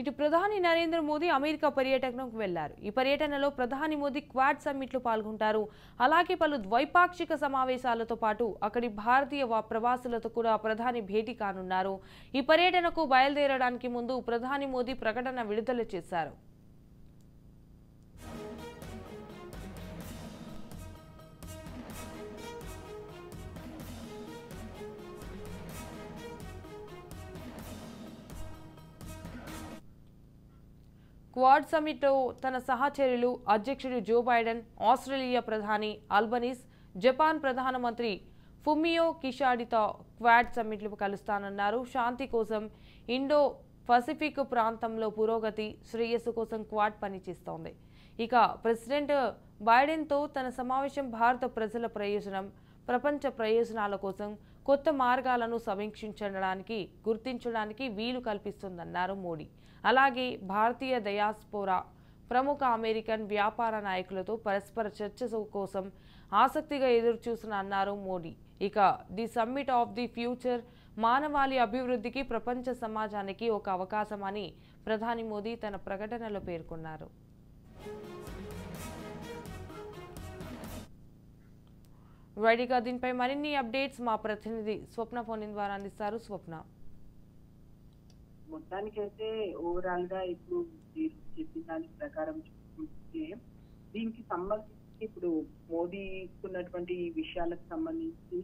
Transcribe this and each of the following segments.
ఇటు ప్రధాని నరేంద్ర మోదీ అమెరికా పర్యటనకు వెళ్లారు. ఈ పర్యటనలో ప్రధాని మోదీ క్వాడ్ సమ్మిట్లో పాల్గొంటారు. అలాగే పలు ద్వైపాక్షిక సమావేశాలతో పాటు అక్కడి భారతీయ ప్రవాసులతో కూడా ప్రధాని భేటీ కానున్నారు. ఈ పర్యటనకు బయలుదేరడానికి ముందు ప్రధాని మోదీ ప్రకటన విడుదల చేశారు. క్వాడ్ సమ్మిట్లో తన సహచరులు అధ్యక్షుడు జో బైడెన్, ఆస్ట్రేలియా ప్రధాని అల్బనీస్, జపాన్ ప్రధానమంత్రి ఫుమియో కిషిడాతో క్వాడ్ సమ్మిట్లో కలుస్తానన్నారు. శాంతి కోసం ఇండో పసిఫిక్ ప్రాంతంలో పురోగతి, శ్రేయస్సు కోసం క్వాడ్ పనిచేస్తోంది. ఇక ప్రెసిడెంట్ బైడెన్తో తన సమావేశం భారత ప్రజల ప్రయోజనం, ప్రపంచ ప్రయోజనాల కోసం కొత్త మార్గాలను సమీక్షించడానికి గుర్తించడానికి వీలు కల్పిస్తుందన్నారు మోడీ. అలాగే భారతీయ డయాస్పోరా, ప్రముఖ అమెరికన్ వ్యాపార నాయకులతో పరస్పర చర్చ కోసం ఆసక్తిగా ఎదురుచూస్తున్నారు మోడీ. ఇక the summit of the future మానవాళి అభివృద్ధికి, ప్రపంచ సమాజానికి ఒక అవకాశం అని ప్రధాని మోదీ తన ప్రకటనలో పేర్కొన్నారు. రైట్గా దీనిపై మరిన్ని అప్డేట్స్ మా ప్రతినిధి స్వప్న ఫోన్ ద్వారా అందిస్తారు. స్వప్న, మొత్తానికైతే ఓవరాల్ గా ఇప్పుడు మీరు చెప్పిన దాని ప్రకారం చూసుకుంటే దీనికి సంబంధించి ఇప్పుడు మోదీ ఇస్తున్నటువంటి విషయాలకు సంబంధించి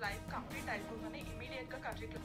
లైవ్ కంప్లీట్ అయిపోగానే ఇమీడియట్ గా కంట్రీలో